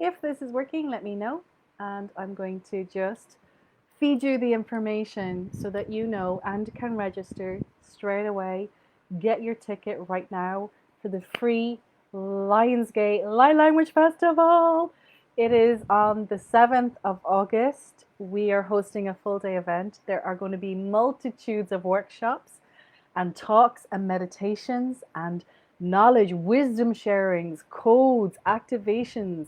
If this is working, let me know, and I'm going to just feed you the information so that you know and can register straight away. Get your ticket right now for the free Lionsgate Light Language Festival. It is on the 7th of August. We are hosting a full day event. There are going to be multitudes of workshops and talks and meditations and knowledge, wisdom sharings, codes, activations,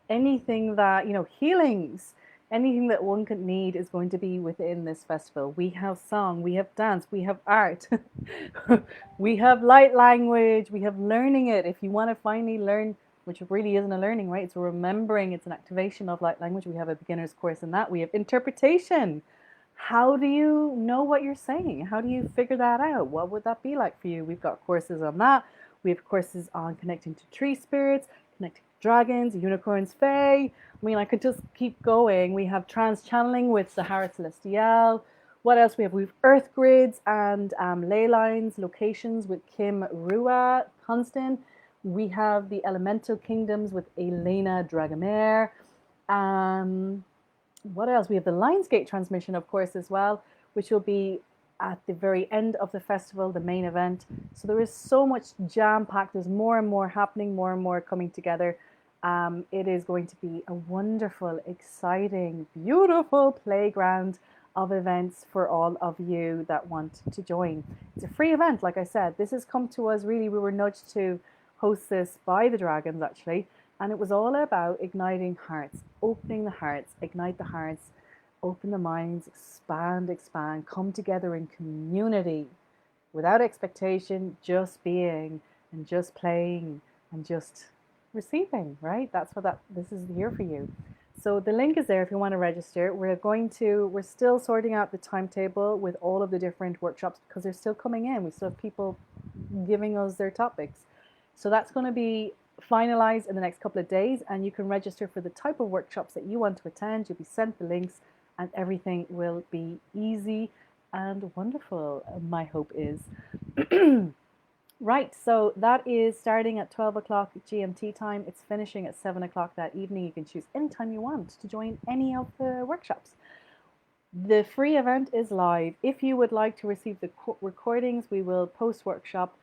anything that, healings, anything that one could need is going to be within this festival. We have song, we have dance, we have art, we have light language, we have learning it. If you want to finally learn, which really isn't a learning, right? It's a remembering, it's an activation of light language. We have a beginner's course in that. We have interpretation. How do you know what you're saying? How do you figure that out? What would that be like for you? We've got courses on that. We have courses on connecting to tree spirits, connecting to dragons, unicorns, fae. I mean, I could just keep going. We have Transchanneling with Sahara Celestial. What else we have? We have earth grids and ley lines, locations with Kim Rua Constant. We have the elemental kingdoms with Elena Dragomir. What else? We have the Lionsgate transmission, of course, as well, which will be at the very end of the festival, the main event. So there is so much jam packed. There's more and more happening, more and more coming together. It is going to be a wonderful, exciting, beautiful playground of events for all of you that want to join. It's a free event, like I said. This has come to us really. We were nudged to host this by the Dragons, actually. And it was all about igniting hearts, opening the hearts, ignite the hearts, open the minds, expand, come together in community without expectation, just being and just playing and just receiving, right? That's what this is here for you. So the link is there if you want to register. We're still sorting out the timetable with all of the different workshops because they're still coming in. We still have people giving us their topics. So that's going to be finalized in the next couple of days, and you can register for the type of workshops that you want to attend. You'll be sent the links and everything will be easy and wonderful, my hope is. Right, so that is starting at 12 o'clock GMT time. It's finishing at 7 o'clock that evening. You can choose any time you want to join any of the workshops. The free event is live. If you would like to receive the recordings, we will post workshop,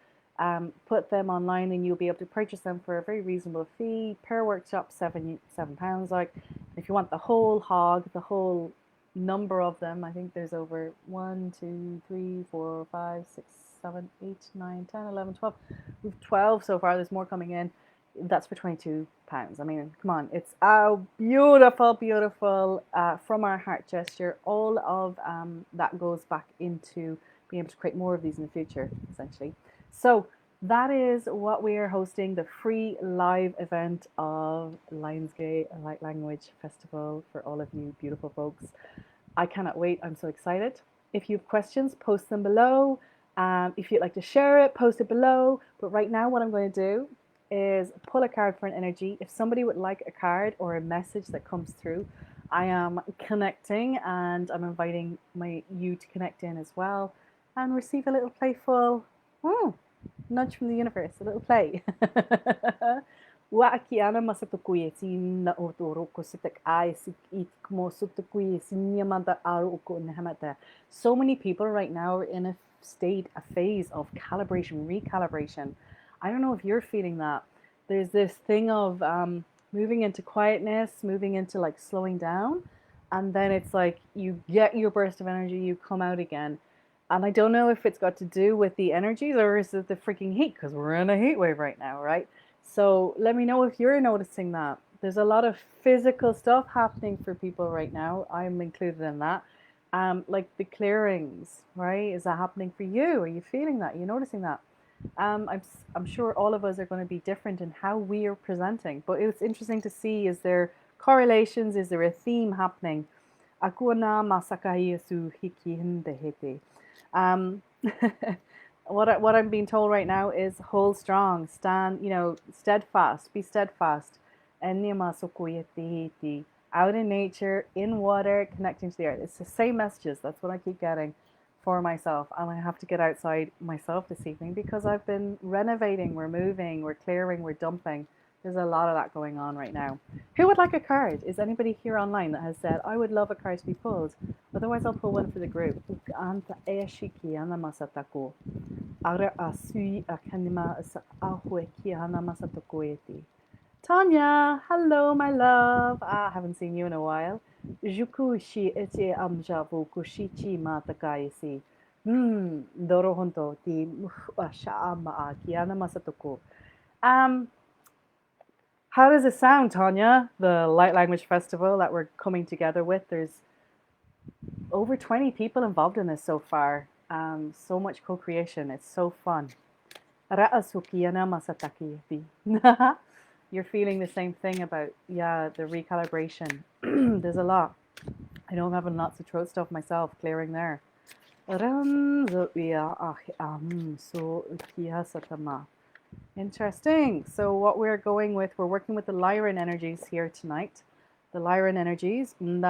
put them online, and you'll be able to purchase them for a very reasonable fee per workshop, £7. Like, if you want the whole hog, the whole number of them, I think there's over 1, 2, 3, 4, 5, 6, 7, 8, 9, 10, 11, 12. We've 12 so far. There's more coming in. That's for £22. I mean, come on. It's a beautiful, beautiful, from our heart gesture. All of that goes back into being able to create more of these in the future, essentially. So that is what we are hosting, the free live event of Lionsgate Light Language Festival for all of you beautiful folks. I cannot wait. I'm so excited. If you have questions, post them below. If you'd like to share it, post it below. But right now what I'm going to do is pull a card for an energy. If somebody would like a card or a message that comes through, I am connecting and I'm inviting you to connect in as well and receive a little playful nudge from the universe, a little play. So many people right now are in a phase of calibration, recalibration. I don't know if you're feeling that. There's this thing of moving into quietness, moving into like slowing down, and then it's like you get your burst of energy, you come out again. And I don't know if it's got to do with the energies or is it the freaking heat, because we're in a heat wave right now, right? So let me know if you're noticing that. There's a lot of physical stuff happening for people right now. I'm included in that. Like the clearings, right? Is that happening for you? Are you feeling that? Are you noticing that? I'm sure all of us are going to be different in how we are presenting. But it's interesting to see, is there correlations? Is there a theme happening? What I'm being told right now is hold strong, stand, steadfast, be steadfast. Out in nature, in water, connecting to the earth. It's the same messages. That's what I keep getting for myself. And I have to get outside myself this evening because I've been renovating, we're moving, we're clearing, we're dumping. There's a lot of that going on right now. Who would like a card? Is anybody here online that has said, I would love a card to be pulled? Otherwise, I'll pull one for the group. Tanya, hello, my love. I haven't seen you in a while. Jukushi ete amjavu kushichi matakaisi. Dorohonto ti shaama kiana masatoko. How does it sound, Tanya? The Light Language Festival that we're coming together with. There's over 20 people involved in this so far. So much co-creation. It's so fun. You're feeling the same thing about, the recalibration. There's a lot. I know I'm having lots of throat stuff myself, clearing there. Interesting. So what we're going with, we're working with the Lyran energies here tonight. The Lyran energies. And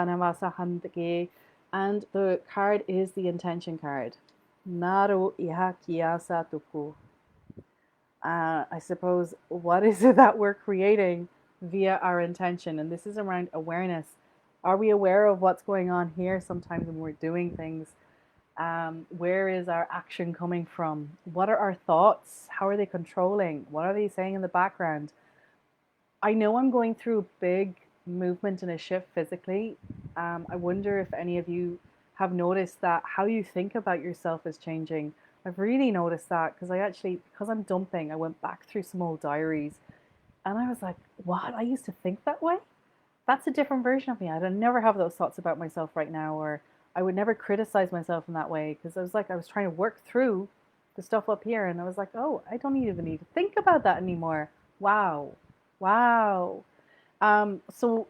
the card is the intention card. I suppose, what is it that we're creating via our intention? And this is around awareness. Are we aware of what's going on here sometimes when we're doing things? Where is our action coming from? What are our thoughts? How are they controlling? What are they saying in the background? I know I'm going through a big movement and a shift physically. I wonder if any of you have noticed that how you think about yourself is changing. I've really noticed that because I'm dumping, I went back through some old diaries and I was like, what? I used to think that way? That's a different version of me. I'd never have those thoughts about myself right now, or I would never criticize myself in that way, because I was trying to work through the stuff up here and I was like, oh, I don't even need to think about that anymore. Wow. So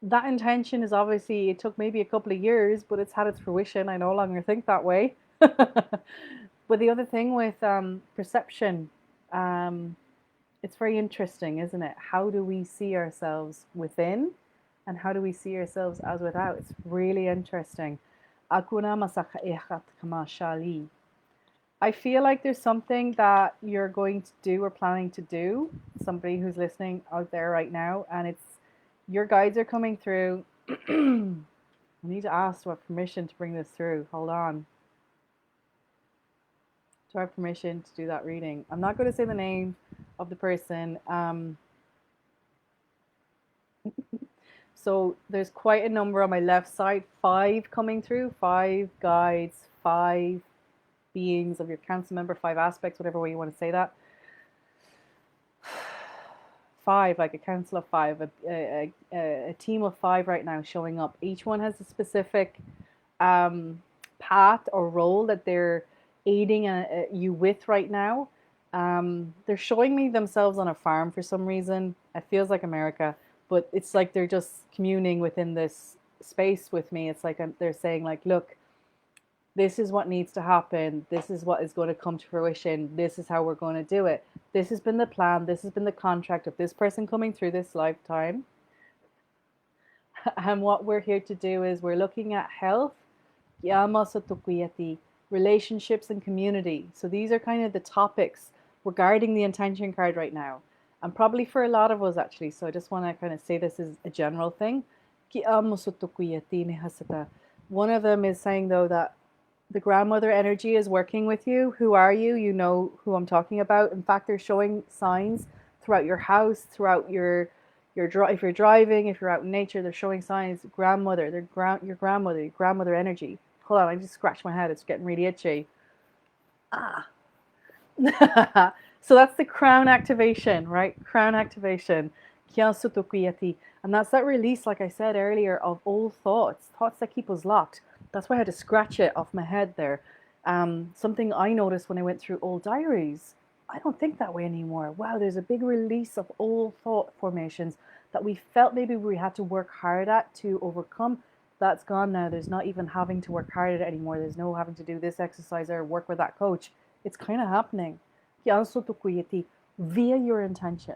that intention is obviously, it took maybe a couple of years, but it's had its fruition. I no longer think that way. But the other thing with perception, it's very interesting, isn't it? How do we see ourselves within and how do we see ourselves as without? It's really interesting. I feel like there's something that you're going to do or planning to do, somebody who's listening out there right now, and it's your guides are coming through. I need to ask for permission to bring this through. Hold on. Do I have permission to do that reading? I'm not going to say the name of the person. So there's quite a number on my left side, 5 coming through, 5 guides, 5 beings of your council member, 5 aspects, whatever way you want to say that. 5, like a council of 5, a team of 5 right now showing up. Each one has a specific path or role that they're aiding you with right now. They're showing me themselves on a farm for some reason. It feels like America, but it's like they're just communing within this space with me. It's like they're saying, like, look, this is what needs to happen. This is what is going to come to fruition. This is how we're going to do it. This has been the plan. This has been the contract of this person coming through this lifetime. And what we're here to do is we're looking at health, relationships, and community. So these are kind of the topics regarding the intention card right now. And probably for a lot of us, actually. So I just want to kind of say this is a general thing. One of them is saying, though, that the grandmother energy is working with you. Who are you? You know who I'm talking about. In fact, they're showing signs throughout your house, throughout if you're driving, if you're out in nature, they're showing signs. Grandmother, your grandmother energy. Hold on, I just scratched my head. It's getting really itchy. So that's the crown activation, right? Crown activation. And that's that release, like I said earlier, of old thoughts that keep us locked. That's why I had to scratch it off my head there. Something I noticed when I went through old diaries. I don't think that way anymore. Wow, there's a big release of old thought formations that we felt maybe we had to work hard at to overcome. That's gone now. There's not even having to work hard at it anymore. There's no having to do this exercise or work with that coach. It's kind of happening. Via your intention.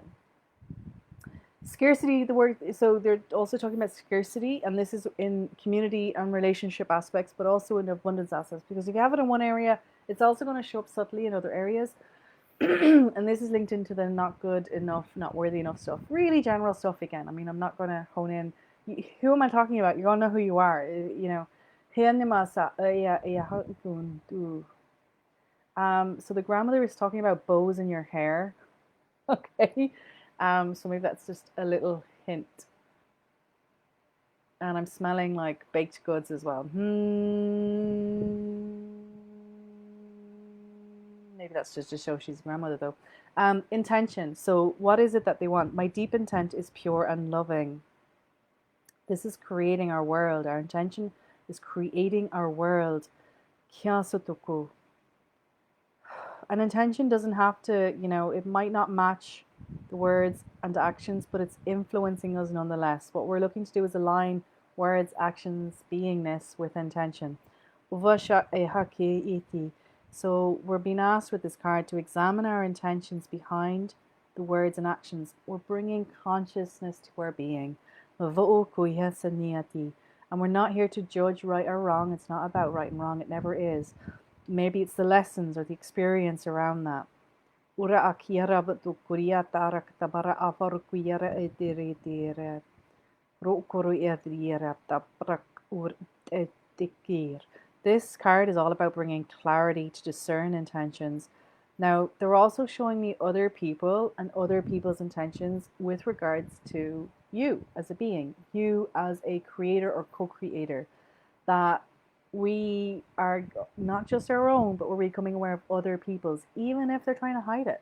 Scarcity, the word, so they're also talking about scarcity, and this is in community and relationship aspects, but also in abundance aspects, because if you have it in one area, it's also going to show up subtly in other areas. And this is linked into the not good enough, not worthy enough stuff. Really general stuff again. I mean, I'm not going to hone in. Who am I talking about? You're going to know who you are. You know. So the grandmother is talking about bows in your hair. Okay. So maybe that's just a little hint. And I'm smelling like baked goods as well. Maybe that's just to show she's a grandmother though. Intention. So what is it that they want? My deep intent is pure and loving. This is creating our world. Our intention is creating our world. Kyasotoku. An intention doesn't have to, you know, it might not match the words and actions, but it's influencing us nonetheless. What we're looking to do is align words, actions, beingness with intention. So we're being asked with this card to examine our intentions behind the words and actions. We're bringing consciousness to our being. And we're not here to judge right or wrong. It's not about right and wrong. It never is. Maybe it's the lessons or the experience around that. This card is all about bringing clarity to discern intentions. Now, they're also showing me other people and other people's intentions with regards to you as a being, you as a creator or co-creator, that we are not just our own, but we're becoming aware of other people's, even if they're trying to hide it.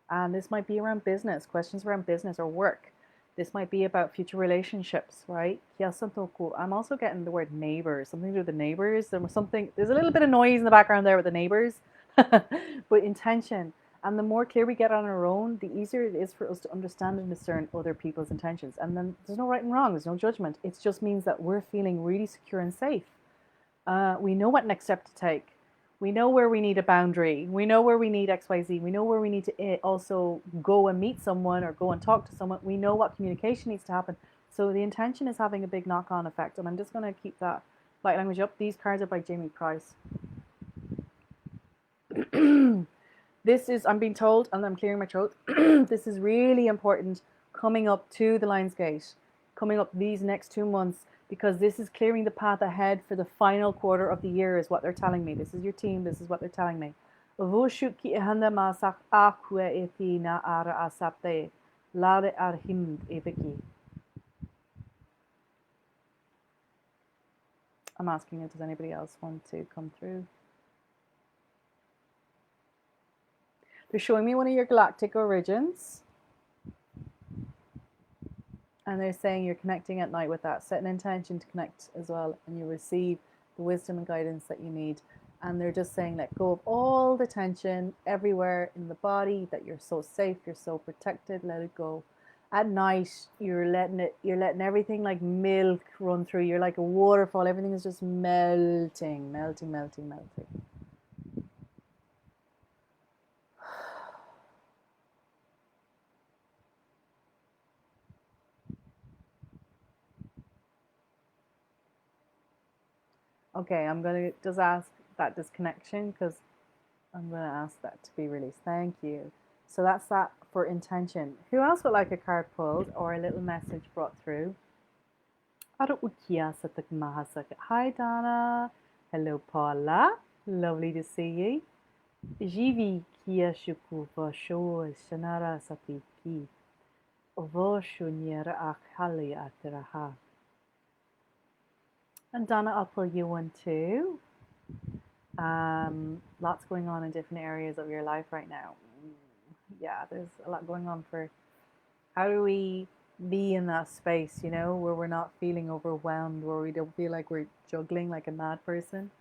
And this might be around business, questions around business or work. This might be about future relationships, right? I'm also getting the word neighbors, something to do with the neighbors. There's a little bit of noise in the background there with the neighbors, but intention. And the more clear we get on our own, the easier it is for us to understand and discern other people's intentions. And then there's no right and wrong, there's no judgment. It just means that we're feeling really secure and safe. We know what next step to take. We know where we need a boundary. We know where we need XYZ. We know where we need to also go and meet someone or go and talk to someone. We know what communication needs to happen. So the intention is having a big knock-on effect. And I'm just going to keep that light language up. These cards are by Jamie Price. This is, I'm being told, and I'm clearing my throat, this is really important coming up to the Lionsgate, coming up these next 2 months, because this is clearing the path ahead for the final quarter of the year is what they're telling me. This is your team, this is what they're telling me. I'm asking if does anybody else want to come through? They're showing me one of your galactic origins. And they're saying you're connecting at night with that. Set an intention to connect as well, and you receive the wisdom and guidance that you need. And they're just saying let go of all the tension everywhere in the body, that you're so safe, you're so protected, let it go. At night, you're letting everything like milk run through. You're like a waterfall. Everything is just melting, melting, melting, melting. Okay, I'm going to just ask that disconnection because I'm going to ask that to be released. Thank you. So that's that for intention. Who else would like a card pulled or a little message brought through? Hi, Donna. Hello, Paula. Lovely to see you. Jivi kia shuku vasho sanara satiki. Voshunyera akhali atiraha. And Donna, I'll pull you one too. Lots going on in different areas of your life right now. Yeah, there's a lot going on for how do we be in that space, you know, where we're not feeling overwhelmed, where we don't feel like we're juggling like a mad person.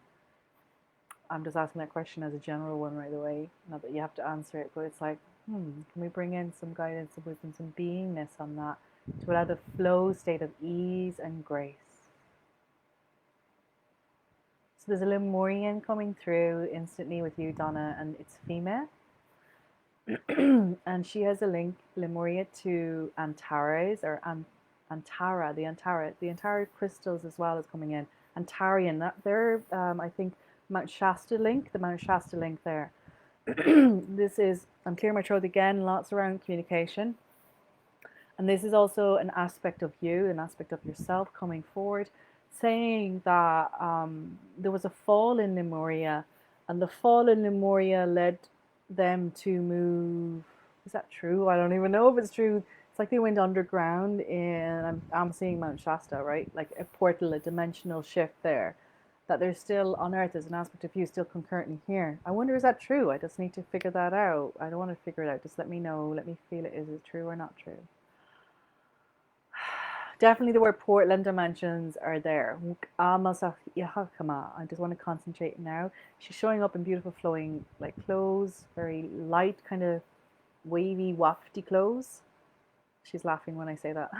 I'm just asking that question as a general one right away, not that you have to answer it, but it's like, can we bring in some guidance, some wisdom, some beingness on that to allow the flow state of ease and grace. So there's a Lemurian coming through instantly with you, Donna, and it's female. And she has a link, Lemuria, to Antares, or Antara, the Antara crystals as well is coming in. Antarian, they're, I think, Mount Shasta link, the Mount Shasta link there. This is, I'm clearing my throat again, lots around communication. And this is also an aspect of you, an aspect of yourself coming forward, saying that there was a fall in Lemuria, and the fall in Lemuria led them to move. Is that true? I don't even know if it's true. It's like they went underground, and I'm seeing Mount Shasta, right? Like a portal, a dimensional shift there. That there's still on Earth as an aspect of you still concurrently here. I wonder, is that true? I just need to figure that out. I don't want to figure it out. Just let me know. Let me feel it. Is it true or not true? Definitely the word Portland dimensions are there. I just want to concentrate now. She's showing up in beautiful flowing like clothes, very light, kind of wavy, wafty clothes. She's laughing when I say that.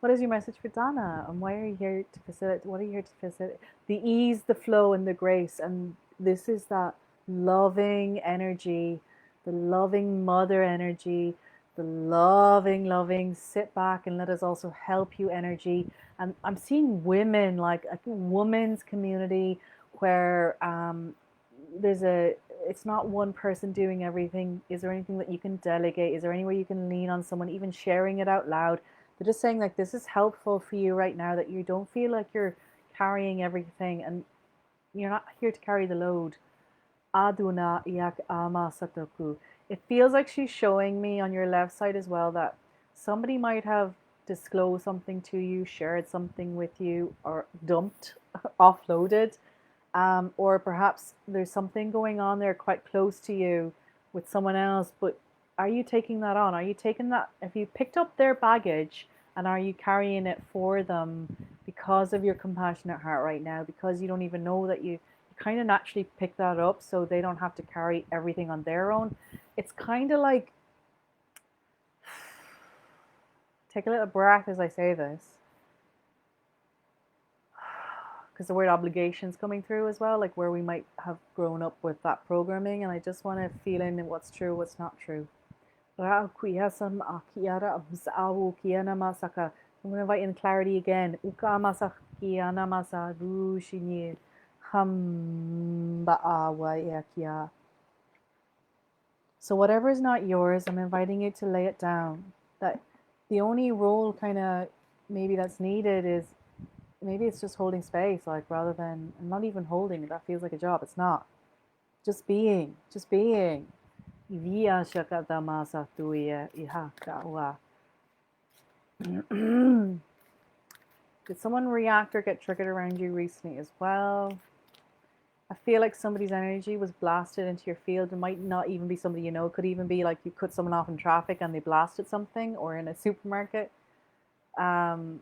What is your message for Donna? And why are you here to facilitate? What are you here to facilitate? The ease, the flow, and the grace. And this is that loving energy, the loving mother energy, the loving, sit back and let us also help you energy. And I'm seeing women, like a women's community where there's a, it's not one person doing everything. Is there anything that you can delegate? Is there anywhere you can lean on someone, even sharing it out loud? They're just saying like, this is helpful for you right now, that you don't feel like you're carrying everything and you're not here to carry the load. Aduna yak ama satoku. It feels like she's showing me on your left side as well that somebody might have disclosed something to you, shared something with you, or dumped, offloaded. Or perhaps there's something going on there quite close to you with someone else, but are you taking that on? Are you taking that? If you picked up their baggage and are you carrying it for them because of your compassionate heart right now, because you don't even know that you kind of naturally pick that up so they don't have to carry everything on their own? It's kind of like, take a little breath as I say this, because the word obligation's coming through as well, like where we might have grown up with that programming, and I just want to feel in what's true, what's not true. I'm going to invite in clarity again. So whatever is not yours, I'm inviting you to lay it down. That the only role kind of maybe that's needed is, maybe it's just holding space, like rather than, not even holding, that feels like a job. It's not. Just being. Just being. Did someone react or get triggered around you recently as well? I feel like somebody's energy was blasted into your field. It might not even be somebody you know. It could even be like you cut someone off in traffic and they blasted something, or in a supermarket. Wherever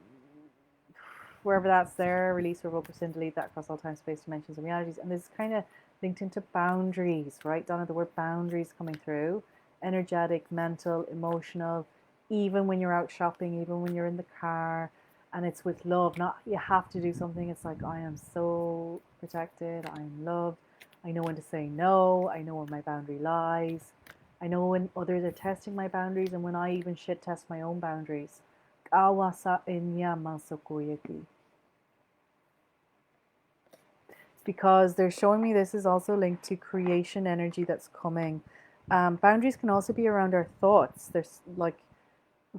that's there, release, revoke, rescind, delete that across all time, space, dimensions, and realities. And this is kind of linked into boundaries, right, Donna? The word boundaries coming through. Energetic, mental, emotional, even when you're out shopping, even when you're in the car, and it's with love. Not you have to do something. It's like, I am so protected, I am loved, I know when to say no, I know where my boundary lies, I know when others are testing my boundaries, and when I even shit test my own boundaries. Because they're showing me this is also linked to creation energy that's coming. Boundaries can also be around our thoughts. There's like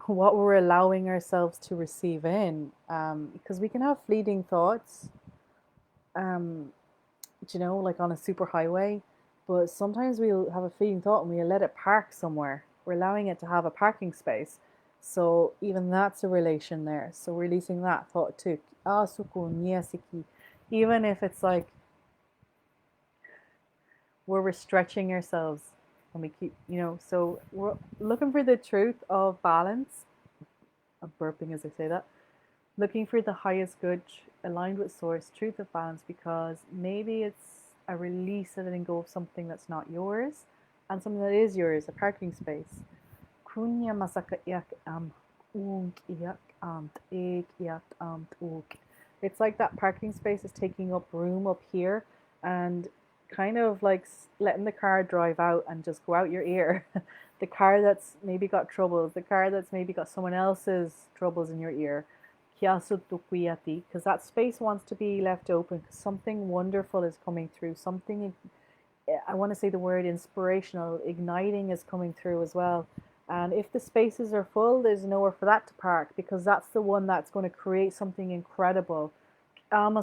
what we're allowing ourselves to receive in, because we can have fleeting thoughts, like on a super highway, but sometimes we'll have a fleeting thought and we'll let it park somewhere. We're allowing it to have a parking space. So even that's a relation there. So releasing that thought too. Even if it's like where we're stretching ourselves and we keep, so we're looking for the truth of balance. I'm burping as I say that. Looking for the highest good, aligned with source, truth of balance, because maybe it's a release of letting go of something that's not yours and something that is yours, a parking space. It's like that parking space is taking up room up here and kind of like letting the car drive out and just go out your ear. The car that's maybe got troubles, the car that's maybe got someone else's troubles in your ear. Because that space wants to be left open because something wonderful is coming through, something I want to say the word inspirational, igniting is coming through as well. And if the spaces are full, there's nowhere for that to park, because that's the one that's going to create something incredible. And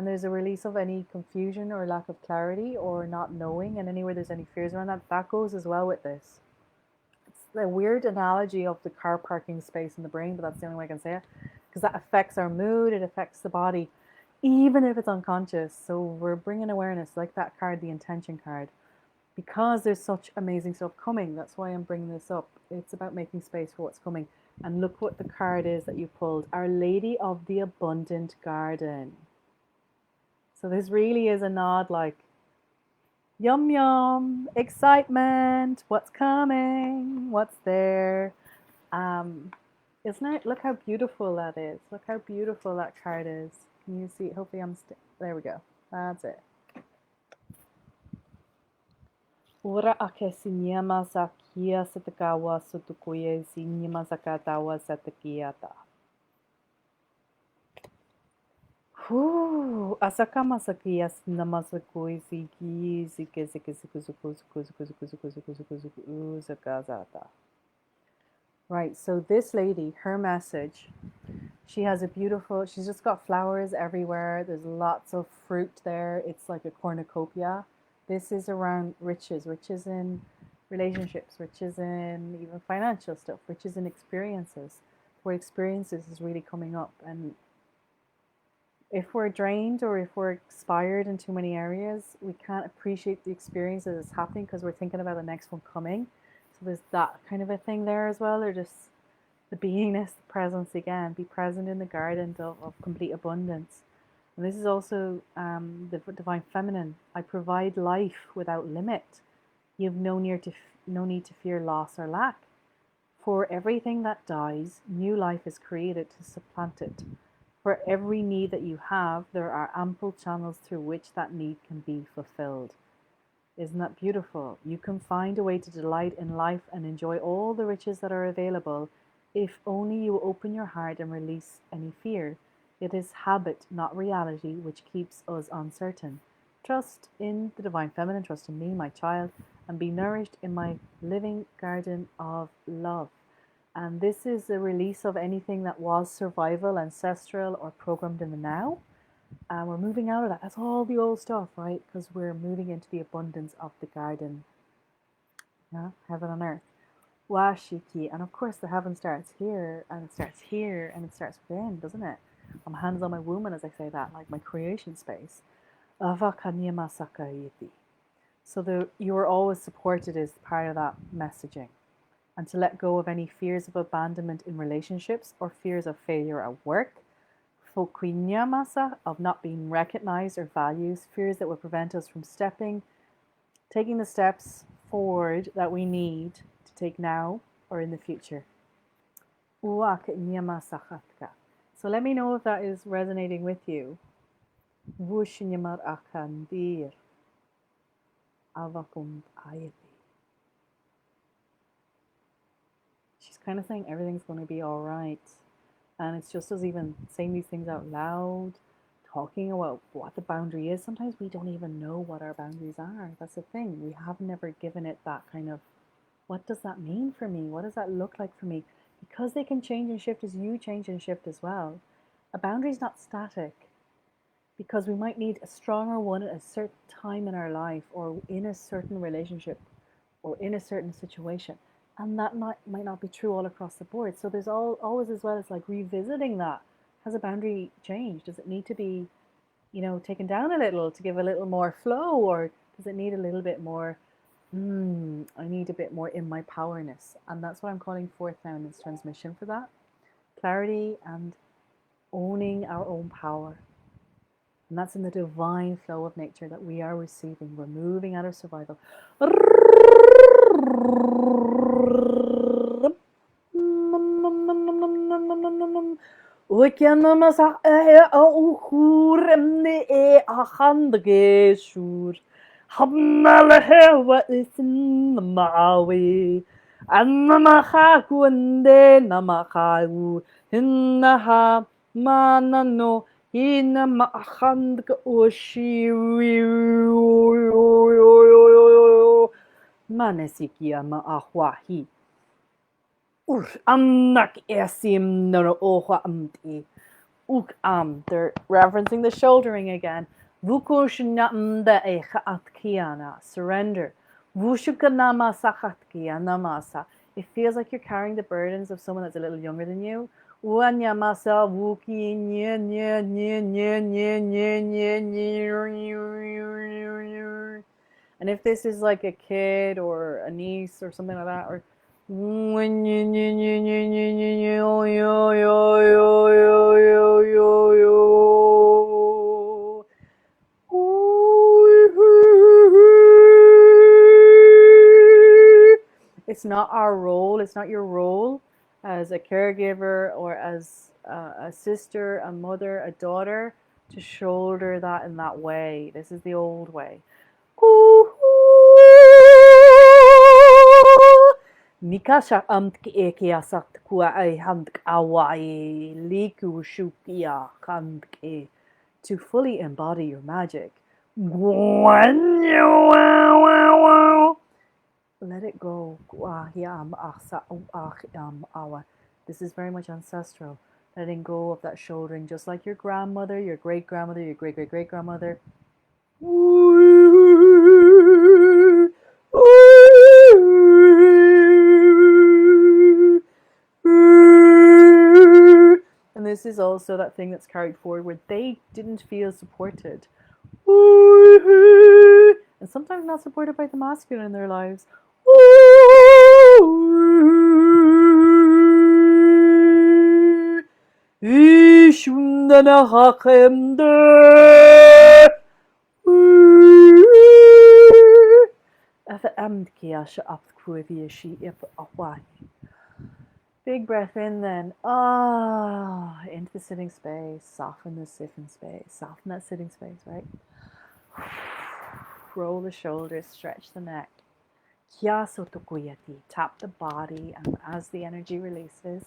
there's a release of any confusion or lack of clarity or not knowing, and anywhere there's any fears around that, that goes as well with this. It's a weird analogy of the car parking space in the brain, but that's the only way I can say it, because that affects our mood, it affects the body, even if it's unconscious. So we're bringing awareness, like that card, the intention card, because there's such amazing stuff coming. That's why I'm bringing this up. It's about making space for what's coming. And look what the card is that you pulled, Our Lady of the Abundant Garden. So this really is a nod, like, yum yum, excitement, what's coming, what's there. Isn't it? Look how beautiful that is. Look how beautiful that card is. Can you see? Hopefully there we go. That's it. Ora ake sinyama sakia satakawa sotukuye sinyama sakatawa satakiata. Asaka masakia namasakui siki sike sike zakazata. Right, so this lady, her message, she's just got flowers everywhere. There's lots of fruit there. It's like a cornucopia. This is around riches in relationships, riches in even financial stuff, riches in experiences, where experiences is really coming up. And if we're drained or if we're expired in too many areas, we can't appreciate the experiences that's happening because we're thinking about the next one coming. So there's that kind of a thing there as well. They're just the beingness, the presence again. Be present in the garden of complete abundance. And this is also the divine feminine. I provide life without limit. You have no need to fear loss or lack. For everything that dies, new life is created to supplant it. For every need that you have, there are ample channels through which that need can be fulfilled. Isn't that beautiful? You can find a way to delight in life and enjoy all the riches that are available if only you open your heart and release any fear. It is habit, not reality, which keeps us uncertain. Trust in the divine feminine, trust in me, my child, and be nourished in my living garden of love. And this is a release of anything that was survival, ancestral, or programmed in the now. And we're moving out of that. That's all the old stuff, right? Because we're moving into the abundance of the garden. Yeah, heaven on earth. Washiki. And of course, the heaven starts here, and it starts here, and it starts within, doesn't it? I'm hands on my womb, as I say that, like my creation space. So you are always supported is part of that messaging. And to let go of any fears of abandonment in relationships or fears of failure at work, of not being recognized or valued, fears that will prevent us from taking the steps forward that we need to take now or in the future. So let me know if that is resonating with you. She's kind of saying everything's going to be all right. And it's just us even saying these things out loud, talking about what the boundary is. Sometimes we don't even know what our boundaries are. That's the thing. We have never given it that kind of, what does that mean for me? What does that look like for me? Because they can change and shift as you change and shift as well. A boundary is not static. Because we might need a stronger one at a certain time in our life or in a certain relationship or in a certain situation. And that might not be true all across the board. So there's always as well as like revisiting that. Has a boundary changed? Does it need to be, taken down a little to give a little more flow? Or does it need a little bit more, I need a bit more in my powerness? And that's what I'm calling forth now in this transmission for that. Clarity and owning our own power. And that's in the divine flow of nature that we are receiving. We're moving out of survival. Manano Hina ma'achand oshi manesikia ma'ahwahi. Amnak esim no ohwa amti. They're referencing the shouldering again. Vukushnamda echaatkiana. Surrender. Vushukanama sakatkia namasa. It feels like you're carrying the burdens of someone that's a little younger than you. Wanyamasa wuki nye nye nye nye nye nye nye. And if this is like a kid or a niece or something like that, or it's not our role, it's not your role as a caregiver or as a sister, a mother, a daughter to shoulder that in that way. This is the old way. Mikasha amtke sagt kua ai handk awai liku shukia handke to fully embody your magic. Let it go. This is very much ancestral. Letting go of that shouldering, just like your grandmother, your great grandmother, your great great great grandmother. And this is also that thing that's carried forward where they didn't feel supported. And sometimes not supported by the masculine in their lives. Big breath in then. Into the sitting space. Soften the sitting space. Soften that sitting space, right? Roll the shoulders, stretch the neck. Tap the body, and as the energy releases,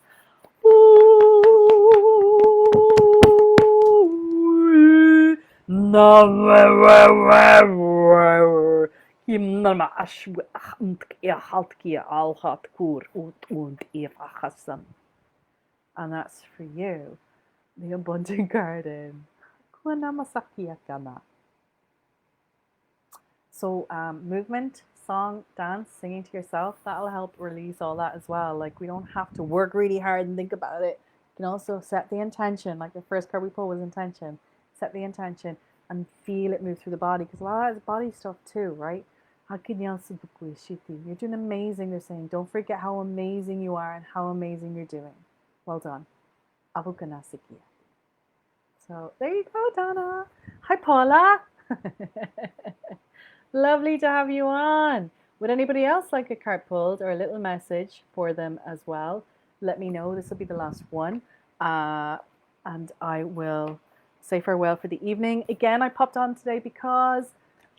and that's for you, the abundant garden. So movement, song, dance, singing to yourself, that'll help release all that as well. Like, we don't have to work really hard and think about it. You can also set the intention, like the first card we pulled was intention. Set the intention and feel it move through the body, because a lot of that is body stuff too, right? You're doing amazing, they're saying. Don't forget how amazing you are and how amazing you're doing. Well done. So there you go, Donna. Hi, Paula. Lovely to have you on. Would anybody else like a card pulled or a little message for them as well? Let me know. This will be the last one. And I will say farewell for the evening. Again, I popped on today because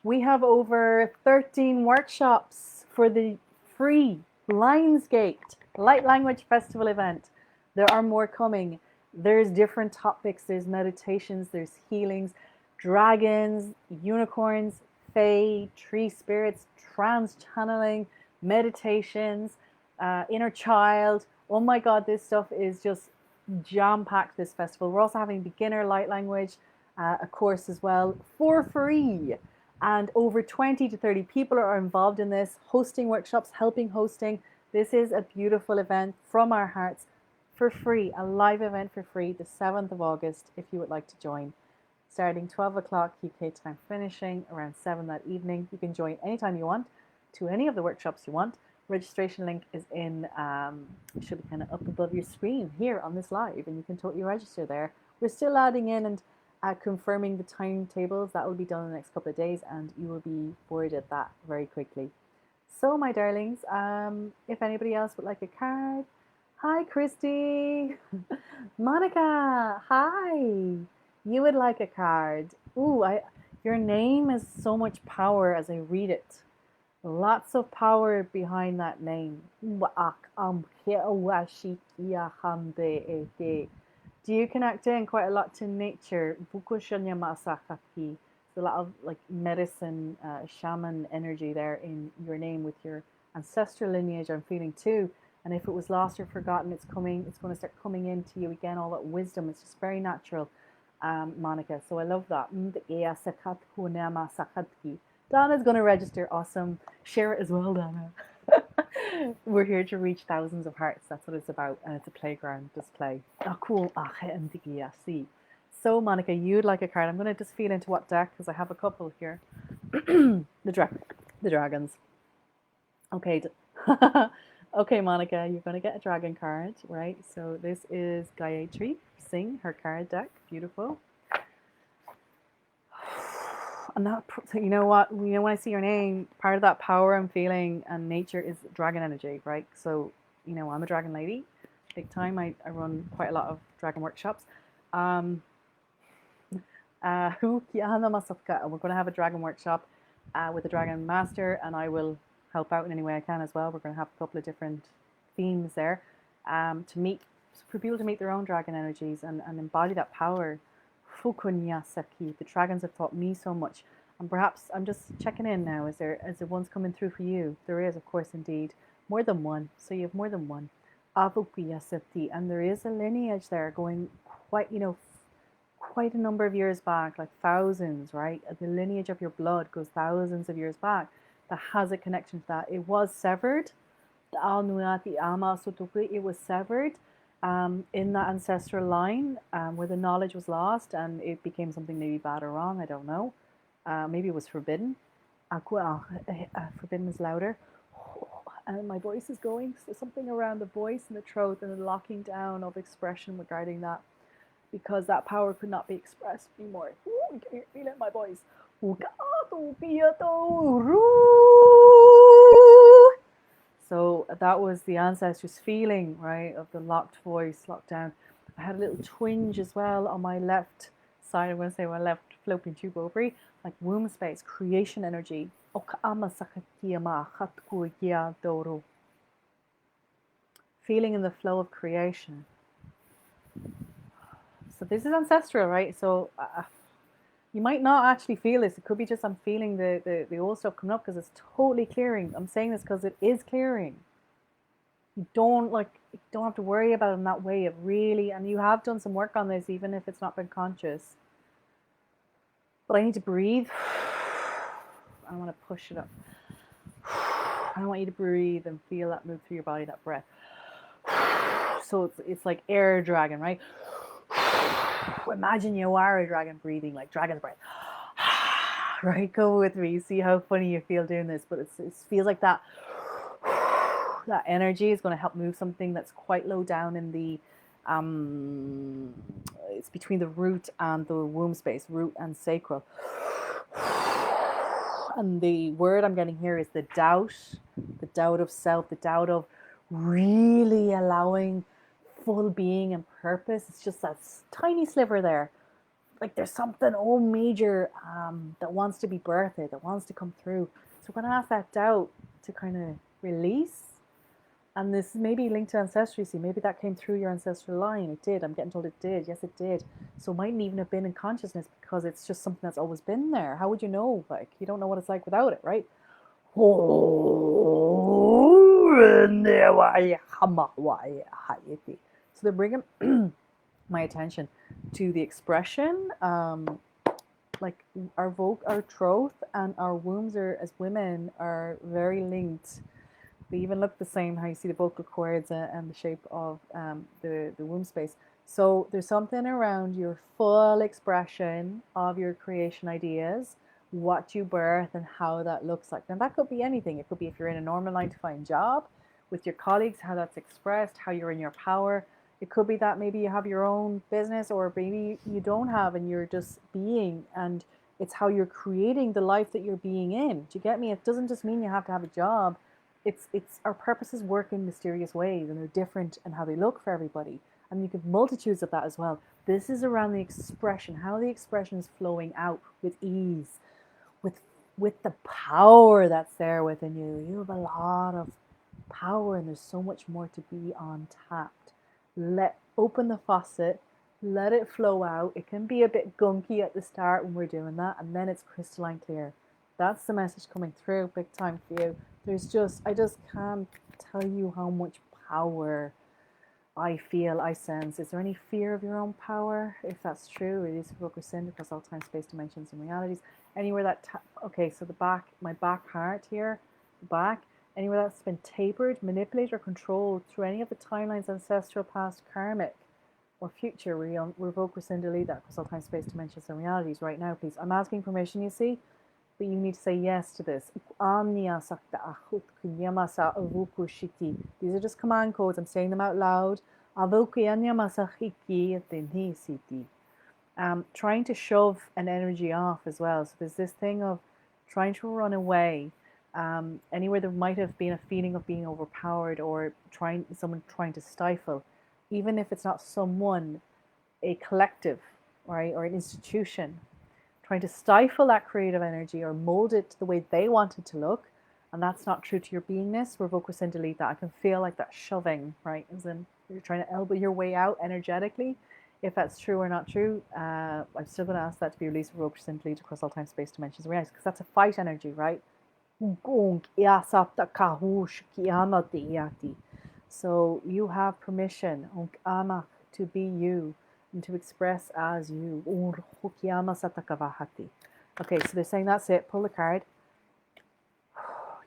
we have over 13 workshops for the free Lionsgate Light Language Festival event. There are more coming. There's different topics. There's meditations, there's healings, dragons, unicorns, fae, tree spirits, transchanneling, meditations, inner child. Oh my God, this stuff is just jam-packed this festival. We're also having beginner light language, a course as well for free. And over 20 to 30 people are involved in this, hosting workshops, helping hosting. This is a beautiful event from our hearts for free, a live event for free, the 7th of August, if you would like to join. Starting 12 o'clock UK time, finishing around 7 that evening. You can join anytime you want to any of the workshops you want. Registration link is in, it should be kind of up above your screen here on this live, and you can totally register there. We're still adding in and confirming the timetables. That will be done in the next couple of days, and you will be forwarded that very quickly. So, my darlings, if anybody else would like a card, hi, Christy. Monica, hi. You would like a card. Ooh, your name has so much power as I read it. Lots of power behind that Do you connect in quite a lot to nature? Bukushanya masakati. There's a lot of like medicine, shaman energy there in your name with your ancestral lineage. I'm feeling too. And if it was lost or forgotten, it's coming. It's going to start coming into you again. All that wisdom. It's just very natural, Monica. So I love that. Donna's going to register. Awesome. Share it as well, Donna. We're here to reach thousands of hearts. That's what it's about. And it's a playground display. Oh, cool. So, Monica, you'd like a card. I'm going to just feel into what deck because I have a couple here. the dragons. Okay. Okay, Monica, you're going to get a dragon card, right? So this is Gayatri Singh, her card deck. Beautiful. And that, you know what, when I see your name, part of that power I'm feeling and nature is dragon energy, right? So, I'm a dragon lady, big time. I run quite a lot of dragon workshops. We're going to have a dragon workshop with a dragon master, and I will help out in any way I can as well. We're going to have a couple of different themes there for people to meet their own dragon energies and embody that power. The dragons have taught me so much, and perhaps I'm just checking in now. Is there one's coming through for you? There is, of course, indeed, more than one. So you have more than one. And there is a lineage there going quite a number of years back, like thousands, right? The lineage of your blood goes thousands of years back. That has a connection to that. It was severed. It was severed. In that ancestral line where the knowledge was lost and it became something maybe bad or wrong, I don't know. Maybe it was forbidden. Forbidden is louder. And my voice is going. So something around the voice and the throat and the locking down of expression regarding that, because that power could not be expressed anymore. I can feel it in my voice. So that was the ancestors' feeling, right, of the locked voice, locked down. I had a little twinge as well on my left side. I'm going to say my left fallopian tube ovary, like womb space, creation energy. Feeling in the flow of creation. So this is ancestral, right? So you might not actually feel this. It could be just I'm feeling the old stuff coming up because it's totally clearing. I'm saying this because it is clearing. You don't have to worry about it in that way. It really, and you have done some work on this, even if it's not been conscious. But I need to breathe. I want to push it up. I want you to breathe and feel that move through your body, that breath. So it's like air dragon, right? Imagine you are a dragon breathing like dragon's breath. Right, go with me. See how funny you feel doing this, but it feels like that energy is going to help move something that's quite low down in the it's between the root and the womb space, root and sacral. And the word I'm getting here is the doubt of self, the doubt of really allowing full being and purpose. It's just that tiny sliver there. Like there's something major that wants to be birthed, that wants to come through. So we're going to ask that doubt to kind of release. And this may be linked to ancestry. See, maybe that came through your ancestral line. It did. I'm getting told it did. Yes, it did. So it mightn't even have been in consciousness because it's just something that's always been there. How would you know? Like, you don't know what it's like without it, right? So they're bringing my attention to the expression, like our throat and our wombs as women are very linked. They even look the same, how you see the vocal cords and the shape of the womb space. So there's something around your full expression of your creation ideas, what you birth and how that looks like. Now that could be anything. It could be if you're in a normal 9-to-5 job with your colleagues, how that's expressed, how you're in your power. It could be that maybe you have your own business, or maybe you don't have and you're just being, and it's how you're creating the life that you're being in. Do you get me? It doesn't just mean you have to have a job. It's our purposes work in mysterious ways, and they're different in how they look for everybody. And you get multitudes of that as well. This is around the expression, how the expression is flowing out with ease, with the power that's there within you. You have a lot of power, and there's so much more to be untapped. Open the faucet, Let it flow out. It can be a bit gunky at the start when we're doing that, and then it's crystalline clear. That's the message coming through big time for you. I just can't tell you how much power I feel, I sense. Is there any fear of your own power? If that's true, it is focus sin across all time, space, dimensions, and realities. Anywhere that, okay, so the back, my back heart here, the back, anywhere that's been tapered, manipulated, or controlled through any of the timelines, ancestral, past, karmic, or future, we revoke, rescind, delete that across all time, space, dimensions, and realities right now, please. I'm asking permission, you see, but you need to say yes to this. These are just command codes. I'm saying them out loud. Trying to shove an energy off as well. So there's this thing of trying to run away. Anywhere there might have been a feeling of being overpowered or someone trying to stifle, even if it's not someone, a collective, right, or an institution, trying to stifle that creative energy or mold it to the way they want it to look, and that's not true to your beingness, revoke, rescind, delete that. I can feel like that shoving, right, as in you're trying to elbow your way out energetically. If that's true or not true, I'm still going to ask that to be released, revoke, rescind, delete across all time, space, dimensions, and realities, because that's a fight energy, right? So you have permission to be you and to express as you. Okay, so they're saying that's it. Pull the card.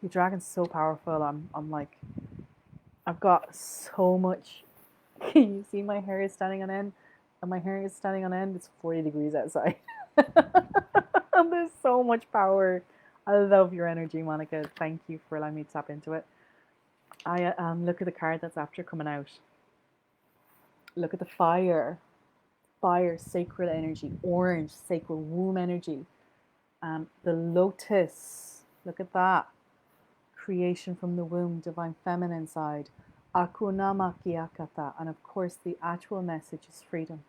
Your dragon's so powerful. I'm like, I've got so much. Can you see my hair is standing on end? And my hair is standing on end. It's 40 degrees outside. And there's so much power. I love your energy, Monica. Thank you for allowing me to tap into it. I look at the card that's after coming out. Look at the fire. Fire, sacred energy. Orange, sacred womb energy. The lotus. Look at that. Creation from the womb, divine feminine side. Akunama Kiakata. And of course, the actual message is freedom.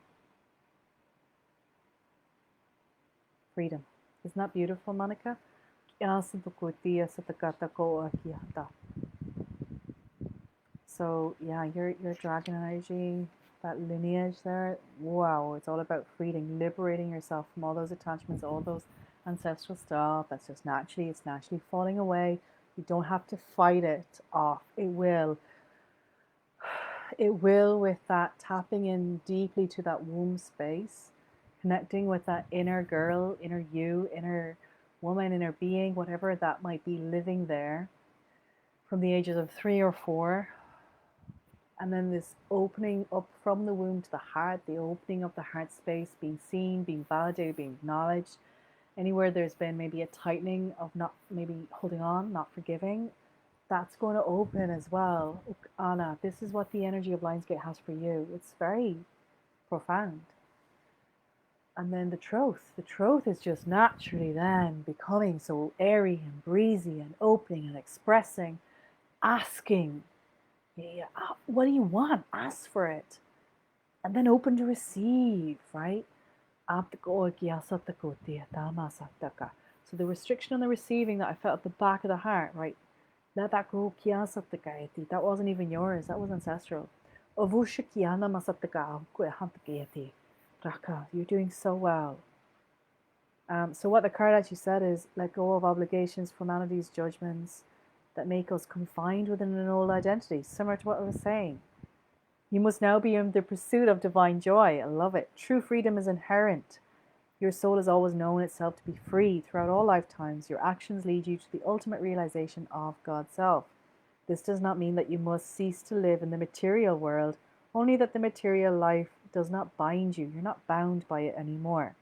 Freedom. Isn't that beautiful, Monica? So yeah, your dragon energy, that lineage there, wow, it's all about freedom, liberating yourself from all those attachments, all those ancestral stuff. That's just it's naturally falling away. You don't have to fight it off. It will with that tapping in deeply to that womb space, connecting with that inner girl, inner you, inner woman, inner being, whatever that might be living there from the ages of 3 or 4. And then this opening up from the womb to the heart, the opening of the heart space, being seen, being validated, being acknowledged. Anywhere there's been maybe a tightening of not maybe holding on, not forgiving, that's going to open as well. Anna, this is what the energy of Lionsgate has for you. It's very profound. And then the truth is just naturally then becoming so airy and breezy and opening and expressing, asking, what do you want? Ask for it. And then open to receive, right? So the restriction on the receiving that I felt at the back of the heart, right? Let that go. That wasn't even yours. That was ancestral. You're doing so well. So what the card actually said is, let go of obligations, formalities, judgments that make us confined within an old identity, similar to what I was saying. You must now be in the pursuit of divine joy. I love it. True freedom is inherent. Your soul has always known itself to be free throughout all lifetimes. Your actions lead you to the ultimate realization of God's self. This does not mean that you must cease to live in the material world, only that the material life does not bind you. You're not bound by it anymore.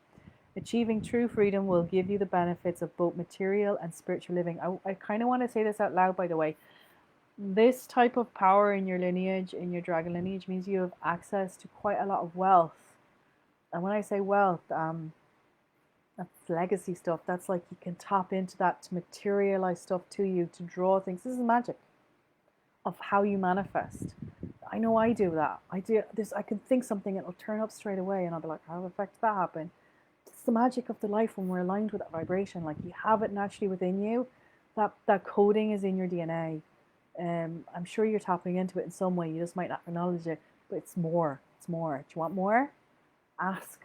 Achieving true freedom will give you the benefits of both material and spiritual living. I kind of want to say this out loud, by the way. This type of power in your lineage, in your dragon lineage, means you have access to quite a lot of wealth. And when I say wealth, that's legacy stuff. That's like you can tap into that to materialize stuff to you, to draw things. This is magic of how you manifest. I know I do that. I do this. I can think something, it'll turn up straight away, and I'll be like, how the fuck did that happen? It's the magic of the life when we're aligned with that vibration. Like you have it naturally within you. That coding is in your DNA. I'm sure you're tapping into it in some way. You just might not acknowledge it, but it's more. It's more. Do you want more? Ask.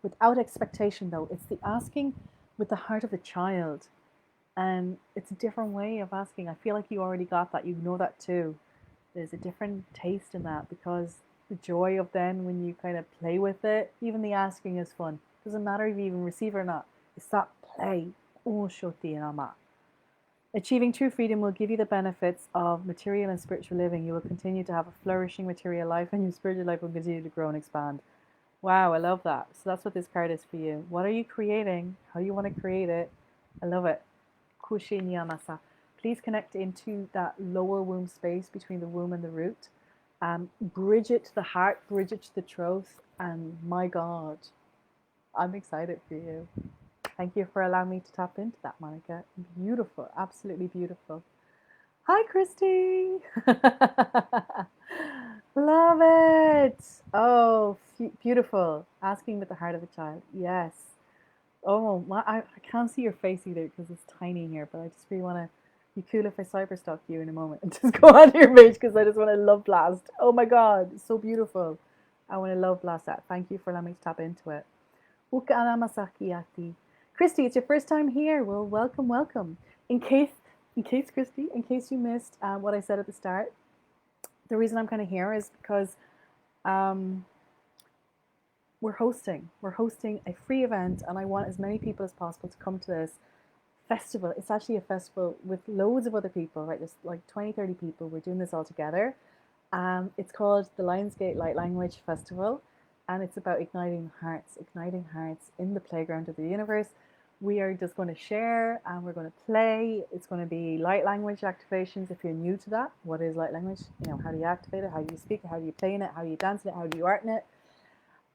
Without expectation, though. It's the asking with the heart of a child. And it's a different way of asking. I feel like you already got that. You know that too. There's a different taste in that, because the joy of then when you kind of play with it, even the asking is fun. Doesn't matter if you even receive or not. It's that play. Oh, shoti nama. Achieving true freedom will give you the benefits of material and spiritual living. You will continue to have a flourishing material life, and your spiritual life will continue to grow and expand. Wow, I love that. So that's what this card is for you. What are you creating? How you want to create it? I love it. Kushi Niyamasa. Please connect into that lower womb space between the womb and the root. Bridge it to the heart, bridge it to the throat. And my God, I'm excited for you. Thank you for allowing me to tap into that, Monica. Beautiful, absolutely beautiful. Hi, Christy. Love it. Oh, beautiful. Asking with the heart of a child. Yes. Oh, I can't see your face either because it's tiny here, but I just really want to. You cool if I cyberstalk you in a moment and just go on your page, because I just want to love blast. Oh my God, it's so beautiful. I want to love blast that. Thank you for allowing me to tap into it. Christy, it's your first time here. Well, welcome, welcome. In case, Christy, in case you missed what I said at the start, the reason I'm kind of here is because we're hosting a free event, and I want as many people as possible to come to this festival. It's actually a festival with loads of other people, right? There's like 20, 30 people. We're doing this all together. It's called the Lionsgate Light Language Festival, and it's about igniting hearts in the playground of the universe. We are just going to share, and we're going to play. It's going to be light language activations. If you're new to that, what is light language? You know, how do you activate it? How do you speak it? How do you play in it? How do you dance in it? How do you art in it?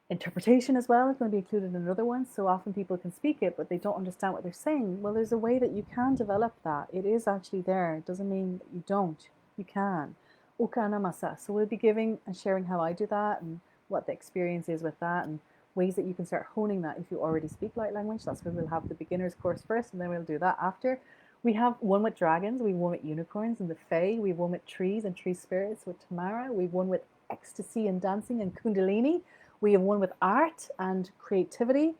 Interpretation as well is going to be included in another one. So often people can speak it, but they don't understand what they're saying. Well, there's a way that you can develop that. It is actually there. It doesn't mean that you don't. You can. Ukanamasa. So we'll be giving and sharing how I do that, and what the experience is with that, and ways that you can start honing that if you already speak light language. That's where we'll have the beginner's course first, and then we'll do that after. We have one with dragons, we have one with unicorns and the fae, we have one with trees and tree spirits with Tamara, we have one with ecstasy and dancing and kundalini, we have one with art and creativity.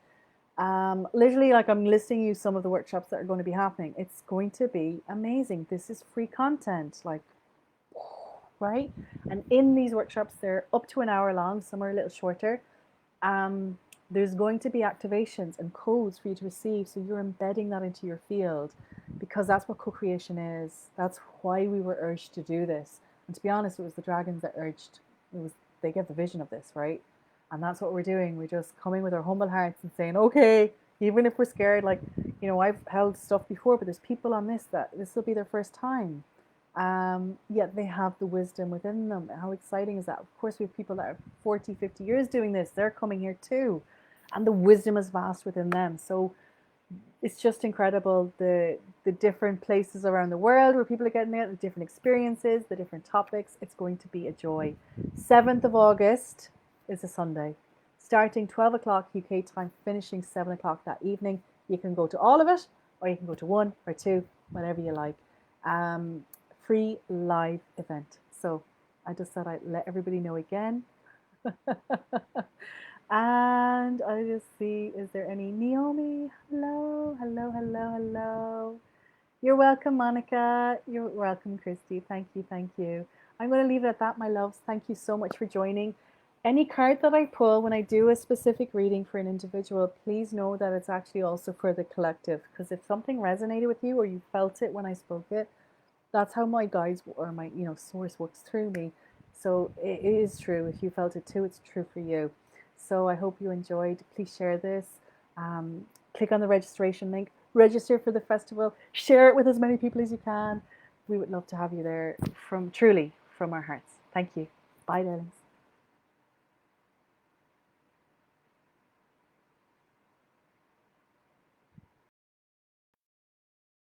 Literally, like, I'm listing you some of the workshops that are going to be happening. It's going to be amazing. This is free content, like, right? And in these workshops, they're up to an hour long, some are a little shorter. There's going to be activations and codes for you to receive, so you're embedding that into your field, because that's what co-creation is. That's why we were urged to do this. And to be honest, it was the dragons that urged. They get the vision of this, right? And that's what we're doing. We're just coming with our humble hearts and saying, okay, even if we're scared, like, you know, I've held stuff before, but there's people on this that this will be their first time. Yet they have the wisdom within them. How exciting is that? Of course, we have people that are 40, 50 years doing this. They're coming here too. And the wisdom is vast within them. So it's just incredible, the different places around the world where people are getting it, the different experiences, the different topics. It's going to be a joy. 7th of August is a Sunday. Starting 12 o'clock UK time, finishing 7 o'clock that evening. You can go to all of it, or you can go to 1 or 2, whatever you like. Free live event. So I just thought I'd let everybody know again. And I just see, is there any Naomi? Hello, hello, hello, hello. You're welcome, Monica. You're welcome, Christy. Thank you, thank you. I'm going to leave it at that, my loves. Thank you so much for joining. Any card that I pull when I do a specific reading for an individual, please know that it's actually also for the collective. Because if something resonated with you, or you felt it when I spoke it, that's how my guides or my source works through me. So it is true. If you felt it too, it's true for you. So I hope you enjoyed. Please share this. Click on the registration link. Register for the festival. Share it with as many people as you can. We would love to have you there, truly from our hearts. Thank you. Bye, darlings.